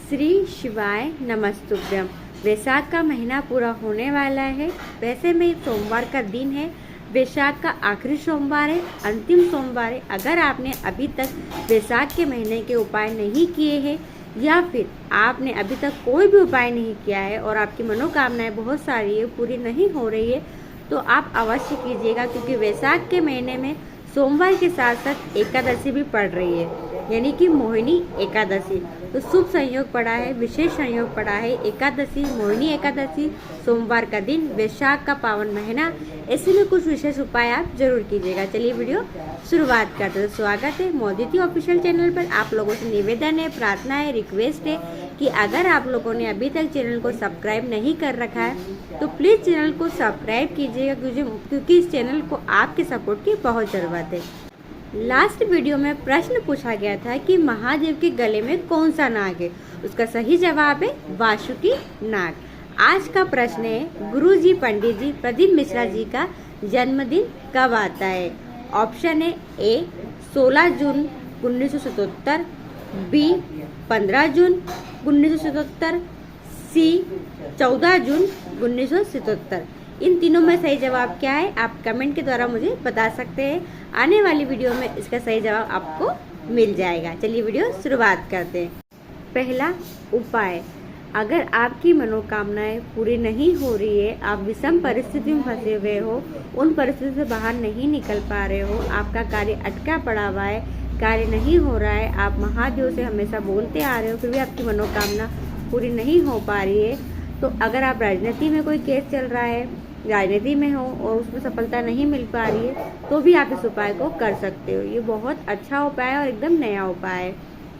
श्री शिवाय नमस्तुभ्यम। वैशाख का महीना पूरा होने वाला है। वैसे में सोमवार का दिन है, वैशाख का आखिरी सोमवार है, अंतिम सोमवार है। अगर आपने अभी तक वैशाख के महीने के उपाय नहीं किए हैं या फिर आपने अभी तक कोई भी उपाय नहीं किया है और आपकी मनोकामनाएं बहुत सारी है, पूरी नहीं हो रही है, तो आप अवश्य कीजिएगा, क्योंकि वैशाख के महीने में सोमवार के साथ साथ एकादशी भी पड़ रही है, यानी कि मोहिनी एकादशी। तो शुभ संयोग पड़ा है, विशेष संयोग पड़ा है। एकादशी, मोहिनी एकादशी, सोमवार का दिन, वैशाख का पावन महीना, ऐसे में कुछ विशेष उपाय आप जरूर कीजिएगा। चलिए वीडियो शुरुआत करते हैं। स्वागत है मोदिती ऑफिशियल चैनल पर। आप लोगों से निवेदन है, प्रार्थना है, रिक्वेस्ट है कि अगर आप लोगों ने अभी तक चैनल को सब्सक्राइब नहीं कर रखा है तो प्लीज़ चैनल को सब्सक्राइब कीजिएगा, क्योंकि इस चैनल को आपके सपोर्ट की बहुत ज़रूरत है। लास्ट वीडियो में प्रश्न पूछा गया था कि महादेव के गले में कौन सा नाग है। उसका सही जवाब है वासुकी नाग। आज का प्रश्न है, गुरुजी पंडित जी प्रदीप मिश्रा जी का जन्मदिन कब आता है। ऑप्शन है ए 16 जून 1977, बी 15 जून 1977, सी 14 जून 1977। इन तीनों में सही जवाब क्या है आप कमेंट के द्वारा मुझे बता सकते हैं। आने वाली वीडियो में इसका सही जवाब आपको मिल जाएगा। चलिए वीडियो शुरुआत करते हैं। पहला उपाय, अगर आपकी मनोकामनाएं पूरी नहीं हो रही है, आप विषम परिस्थिति में फंसे हुए हो, उन परिस्थिति से बाहर नहीं निकल पा रहे हो, आपका कार्य अटका पड़ा हुआ है, कार्य नहीं हो रहा है, आप महादेव से हमेशा बोलते आ रहे हो फिर भी आपकी मनोकामना पूरी नहीं हो पा रही है, तो अगर आप राजनीति में कोई केस चल रहा है, राजनीति में हो और उसमें सफलता नहीं मिल पा रही है, तो भी आप इस उपाय को कर सकते हो। ये बहुत अच्छा उपाय है और एकदम नया उपाय है।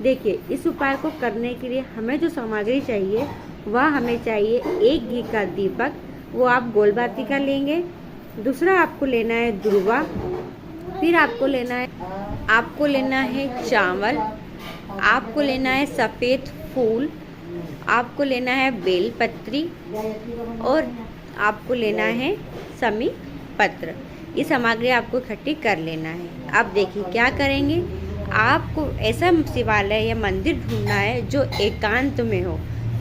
देखिए, इस उपाय को करने के लिए हमें जो सामग्री चाहिए वह हमें चाहिए 1 घी का दीपक, वो आप गोलबाती का लेंगे। दूसरा आपको लेना है दुर्वा, फिर आपको लेना है चावल, आपको लेना है सफ़ेद फूल, आपको लेना है बेलपत्री और आपको लेना है समी पत्र। ये सामग्री आपको इकट्ठी कर लेना है। अब देखिए क्या करेंगे, आपको ऐसा शिवालय या मंदिर ढूंढना है जो एकांत में हो।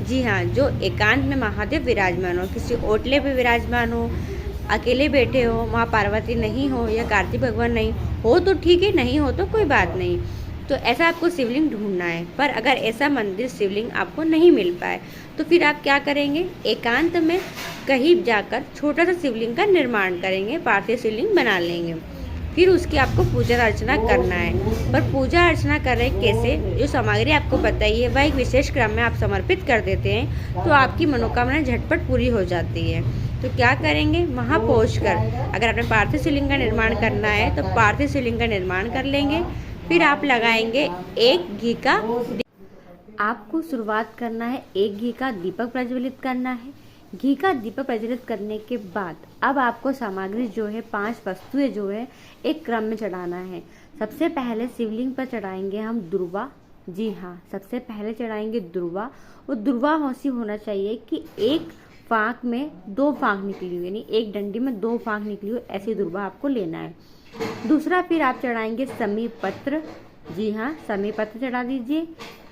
जी हाँ, जो एकांत में महादेव विराजमान हो, किसी ओटले पे विराजमान हो, अकेले बैठे हो, माँ पार्वती नहीं हो या कार्तिक भगवान नहीं हो तो ठीक है, नहीं हो तो कोई बात नहीं। तो ऐसा आपको शिवलिंग ढूंढना है। पर अगर ऐसा मंदिर शिवलिंग आपको नहीं मिल पाए तो फिर आप क्या करेंगे, एकांत में कहीं जाकर छोटा सा शिवलिंग का निर्माण करेंगे, पार्थिव शिवलिंग बना लेंगे। फिर उसकी आपको पूजा अर्चना करना है। पर पूजा अर्चना करें कैसे, जो सामग्री आपको बताइए वह एक विशेष क्रम में आप समर्पित कर देते हैं तो आपकी मनोकामना झटपट पूरी हो जाती है। तो क्या करेंगे, वहाँ पहुँचकर अगर आपने पार्थिव शिवलिंग का निर्माण करना है तो पार्थिव शिवलिंग का निर्माण कर लेंगे। फिर आप लगाएंगे 1 घी का, आपको शुरुआत करना है 1 घी का दीपक प्रज्वलित करना है। घी का दीपक प्रज्वलित करने के बाद अब आपको सामग्री जो है 5 वस्तुएं जो है एक क्रम में चढ़ाना है। सबसे पहले शिवलिंग पर चढ़ाएंगे हम दुर्वा। जी हाँ, सबसे पहले चढ़ाएंगे दुर्वा। वो दुर्वा ऐसी होना चाहिए कि एक फाँक में 2 फाँक निकली हुई, यानी एक डंडी में 2 फाँक निकली हुई, ऐसी दुर्वा आपको लेना है। दूसरा फिर आप चढ़ाएंगे समी पत्र। जी हाँ, समी पत्र चढ़ा दीजिए।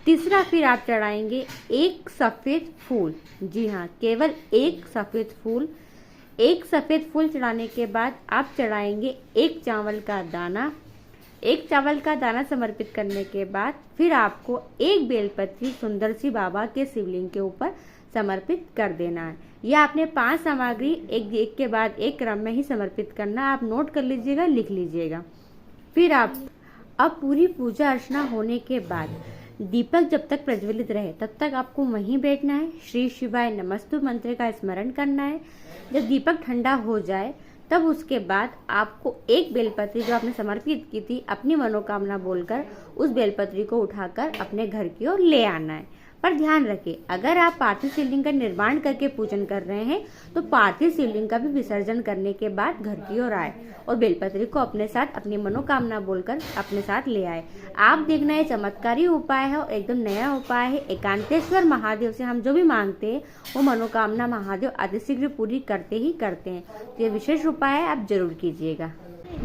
तीसरा फिर आप चढ़ाएंगे 1 सफ़ेद फूल। जी हाँ, केवल 1 सफ़ेद फूल। 1 सफ़ेद फूल चढ़ाने के बाद आप चढ़ाएंगे 1 चावल का दाना। 1 चावल का दाना समर्पित करने के बाद फिर आपको 1 बेलपत्री सुंदर सी बाबा के शिवलिंग के ऊपर समर्पित कर देना है। यह आपने 5 सामग्री एक के बाद एक क्रम में ही समर्पित करना। आप नोट कर लीजिएगा, लिख लीजिएगा। फिर आप अब पूरी पूजा अर्चना होने के बाद दीपक जब तक प्रज्वलित रहे तब तक आपको वहीं बैठना है। श्री शिवाय नमस्तु मंत्र का स्मरण करना है। जब दीपक ठंडा हो जाए तब उसके बाद आपको 1 बेलपत्री जो आपने समर्पित की थी अपनी मनोकामना बोलकर उस बेलपत्री को उठाकर अपने घर की ओर ले आना है। पर ध्यान रखें, अगर आप पार्थिव शिवलिंग का निर्माण करके पूजन कर रहे हैं तो पार्थिव शिवलिंग का भी विसर्जन करने के बाद घर की ओर आए और बेलपत्री को अपने साथ अपनी मनोकामना बोलकर अपने साथ ले आए। आप देखना, ये चमत्कारी उपाय है और एकदम नया उपाय है। एकांतेश्वर महादेव से हम जो भी मांगते हैं वो मनोकामना महादेव अतिशीघ्र पूरी करते ही करते हैं। तो ये विशेष उपाय है, आप जरूर कीजिएगा।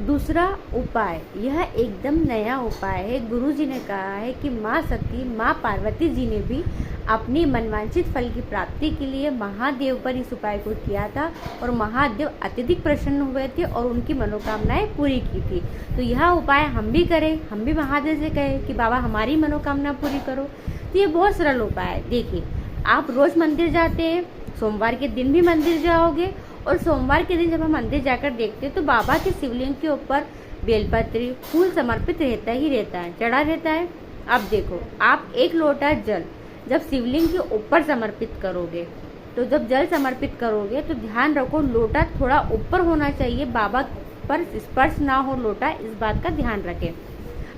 दूसरा उपाय, यह एकदम नया उपाय है। गुरुजी ने कहा है कि माँ सती, माँ पार्वती जी ने भी अपनी मनवांछित फल की प्राप्ति के लिए महादेव पर इस उपाय को किया था और महादेव अत्यधिक प्रसन्न हुए थे और उनकी मनोकामनाएं पूरी की थी। तो यह उपाय हम भी करें, हम भी महादेव से कहें कि बाबा हमारी मनोकामना पूरी करो। तो ये बहुत सरल उपाय है। देखिए, आप रोज मंदिर जाते हैं, सोमवार के दिन भी मंदिर जाओगे और सोमवार के दिन जब हम मंदिर जाकर देखते हैं तो बाबा के शिवलिंग के ऊपर बेलपत्री फूल समर्पित रहता ही रहता है, चढ़ा रहता है। अब देखो, आप एक लोटा जल जब शिवलिंग के ऊपर समर्पित करोगे, तो जब जल समर्पित करोगे तो ध्यान रखो लोटा थोड़ा ऊपर होना चाहिए, बाबा पर स्पर्श ना हो लोटा, इस बात का ध्यान रखें।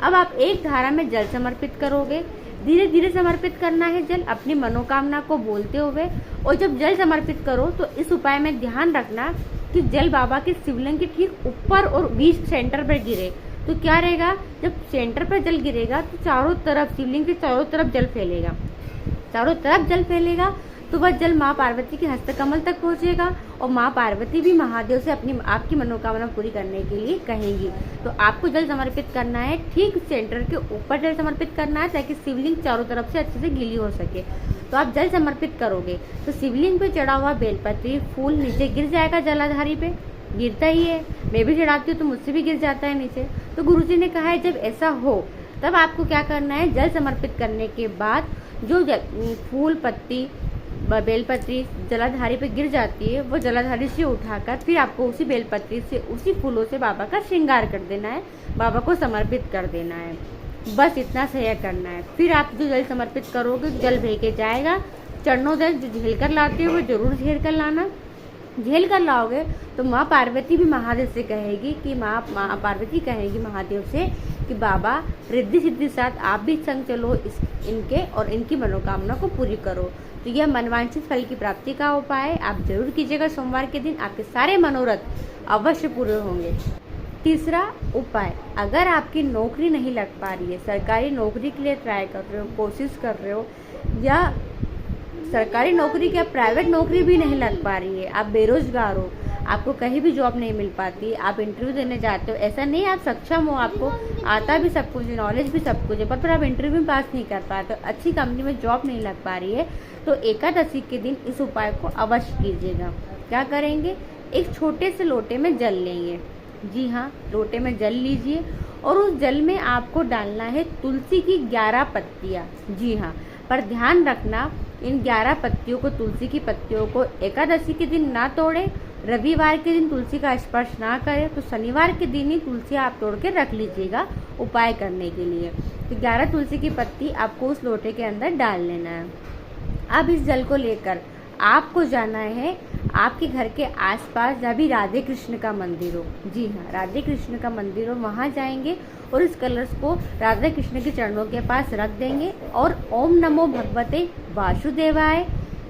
अब आप एक धारा में जल समर्पित करोगे, धीरे धीरे समर्पित करना है जल, अपनी मनोकामना को बोलते हुए। और जब जल समर्पित करो तो इस उपाय में ध्यान रखना कि जल बाबा के शिवलिंग के ठीक ऊपर और बीच सेंटर पर गिरे। तो क्या रहेगा, जब सेंटर पर जल गिरेगा तो चारों तरफ, शिवलिंग के चारों तरफ जल फैलेगा, चारों तरफ जल फैलेगा तो वह जल माँ पार्वती के हस्तकमल तक पहुँचेगा और माँ पार्वती भी महादेव से अपनी आपकी मनोकामना पूरी करने के लिए कहेंगी। तो आपको जल समर्पित करना है, ठीक सेंटर के ऊपर जल समर्पित करना है ताकि शिवलिंग चारों तरफ से अच्छे से गीली हो सके। तो आप जल समर्पित करोगे तो शिवलिंग पे चढ़ा हुआ बेलपत्री फूल नीचे गिर जाएगा, जलाधारी पे गिरता ही है, मैं भी चढ़ाती हूँ तो मुझसे भी गिर जाता है नीचे। तो गुरुजी ने कहा है जब ऐसा हो तब आपको क्या करना है, जल समर्पित करने के बाद जो फूल पत्ती बेलपत्री जलाधारी पे गिर जाती है वो जलाधारी से उठाकर फिर आपको उसी बेलपत्री से उसी फूलों से बाबा का श्रृंगार कर देना है, बाबा को समर्पित कर देना है। बस इतना सहयोग करना है। फिर आप जो जल समर्पित करोगे जल बह के जाएगा, चरणोदय जो झेल कर लाते हो वो जरूर झेल कर लाना। झेल कर लाओगे तो माँ पार्वती भी महादेव से कहेगी कि माँ पार्वती कहेगी महादेव से कि बाबा रिद्धि सिद्धि साथ आप भी संग चलो इनके और इनकी मनोकामना को पूरी करो। तो यह मनवांछित फल की प्राप्ति का उपाय आप जरूर कीजिएगा। सोमवार के दिन आपके सारे मनोरथ अवश्य पूरे होंगे। तीसरा उपाय, अगर आपकी नौकरी नहीं लग पा रही है, सरकारी नौकरी के लिए ट्राई कर रहे हो, कोशिश कर रहे हो, या सरकारी नौकरी क्या प्राइवेट नौकरी भी नहीं लग पा रही है, आप बेरोजगार हो, आपको कहीं भी जॉब नहीं मिल पाती, आप इंटरव्यू देने जाते हो, ऐसा नहीं आप सक्षम हो, आपको आता भी सब कुछ, नॉलेज भी सब कुछ है, पर आप इंटरव्यू में पास नहीं कर पाते, अच्छी कंपनी में जॉब नहीं लग पा रही है, तो एकादशी के दिन इस उपाय को अवश्य कीजिएगा। क्या करेंगे, एक छोटे से लोटे में जल लेंगे, जी हाँ, लोटे में जल लीजिए और उस जल में आपको डालना है तुलसी की 11 पत्तियाँ, जी हाँ, पर ध्यान रखना इन 11 पत्तियों को, तुलसी की पत्तियों को एकादशी के दिन ना तोड़े, रविवार के दिन तुलसी का स्पर्श ना करें, तो शनिवार के दिन ही तुलसी आप तोड़ के रख लीजिएगा उपाय करने के लिए। तो 11 तुलसी की पत्ती आपको उस लोटे के अंदर डाल लेना है। अब इस जल को लेकर आपको जाना है आपके घर के आसपास जहाँ भी राधे कृष्ण का मंदिर हो, जी हाँ, राधे कृष्ण का मंदिर हो, वहाँ जाएंगे और इस कलश को राधा कृष्ण के चरणों के पास रख देंगे और ओम नमो भगवते वासुदेवाय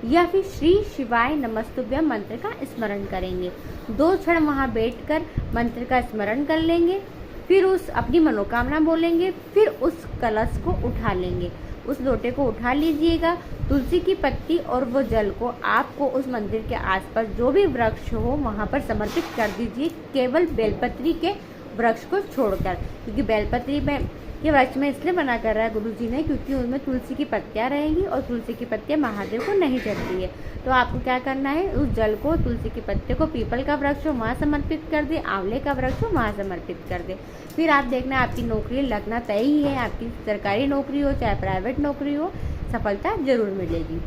या फिर श्री शिवाय नमस्तुभ्यम मंत्र का स्मरण करेंगे। 2 क्षण वहाँ बैठकर मंत्र का स्मरण कर लेंगे, फिर उस अपनी मनोकामना बोलेंगे, फिर उस कलश को उठा लेंगे, उस लोटे को उठा लीजिएगा। तुलसी की पत्ती और वो जल को आपको उस मंदिर के आसपास जो भी वृक्ष हो वहाँ पर समर्पित कर दीजिए, केवल बेलपत्री के वृक्ष को छोड़कर, क्योंकि बेलपत्री में ये वृक्ष में इसलिए मना कर रहा है गुरुजी ने क्योंकि उनमें तुलसी की पत्तियाँ रहेंगी और तुलसी की पत्तियाँ महादेव को नहीं चढ़ती है। तो आपको क्या करना है, उस जल को, तुलसी की पत्ते को पीपल का वृक्ष हो वहाँ समर्पित कर दे, आंवले का वृक्ष हो वहाँ समर्पित कर दे। फिर आप देखना आपकी नौकरी लगना तय ही है, आपकी सरकारी नौकरी हो चाहे प्राइवेट नौकरी हो, सफलता जरूर मिलेगी।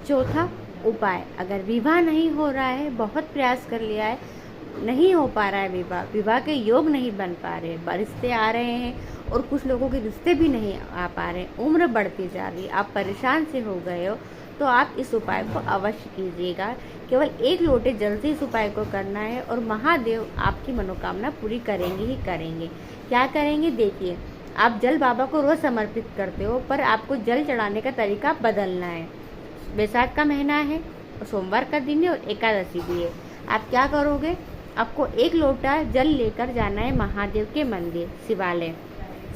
चौथा उपाय, अगर विवाह नहीं हो रहा है, बहुत प्रयास कर लिया है, नहीं हो पा रहा है विवाह के योग नहीं बन पा रहे, रिश्ते आ रहे हैं और कुछ लोगों के रिश्ते भी नहीं आ पा रहे, उम्र बढ़ती जा रही है, आप परेशान से हो गए हो, तो आप इस उपाय को अवश्य कीजिएगा। केवल 1 लोटे जल से इस उपाय को करना है और महादेव आपकी मनोकामना पूरी करेंगे ही करेंगे। क्या करेंगे, देखिए, आप जल बाबा को रोज समर्पित करते हो, पर आपको जल चढ़ाने का तरीका बदलना है। वैशाख का महीना है और सोमवार का दिन है और एकादशी भी है। आप क्या करोगे, आपको 1 लोटा जल लेकर जाना है महादेव के मंदिर,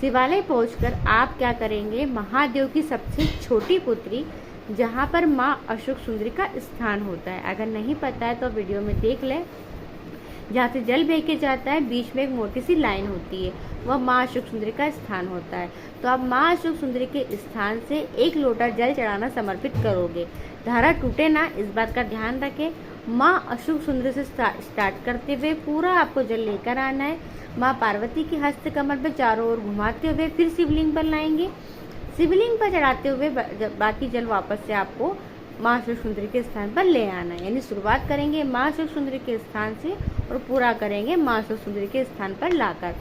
शिवालय पहुंचकर आप क्या करेंगे, महादेव की सबसे छोटी पुत्री जहां पर माँ अशोक सुंदरी का स्थान होता है, अगर नहीं पता है तो वीडियो में देख लें, जहाँ से जल बह के जाता है बीच में एक मोटी सी लाइन होती है, वह माँ अशोक सुंदरी का स्थान होता है। तो आप माँ अशोक सुंदरी के स्थान से 1 लोटा जल चढ़ाना समर्पित करोगे। धारा टूटे ना, इस बात का ध्यान रखें। माँ अशोक सुंदरी से स्टार्ट करते हुए पूरा आपको जल लेकर आना है। माँ पार्वती की हस्त कमर पर चारों ओर घुमाते हुए फिर शिवलिंग पर लाएंगे। शिवलिंग पर चढ़ाते हुए बाकी जल वापस से आपको माँ अशोक सुंदरी के स्थान पर ले आना है। यानी शुरुआत करेंगे माँ अशोक सुंदरी के स्थान से और पूरा करेंगे माँ अशोक सुंदरी के स्थान पर लाकर।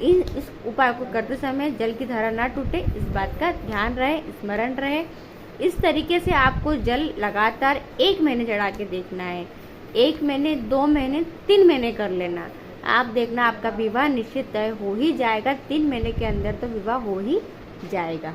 इस उपाय को करते समय जल की धारा ना टूटे, इस बात का ध्यान रहे, स्मरण रहे। इस तरीके से आपको जल लगातार 1 महीने चढ़ा के देखना है। 1 महीने, 2 महीने, 3 महीने कर लेना। आप देखना आपका विवाह निश्चित तय हो ही जाएगा। 3 महीने के अंदर तो विवाह हो ही जाएगा।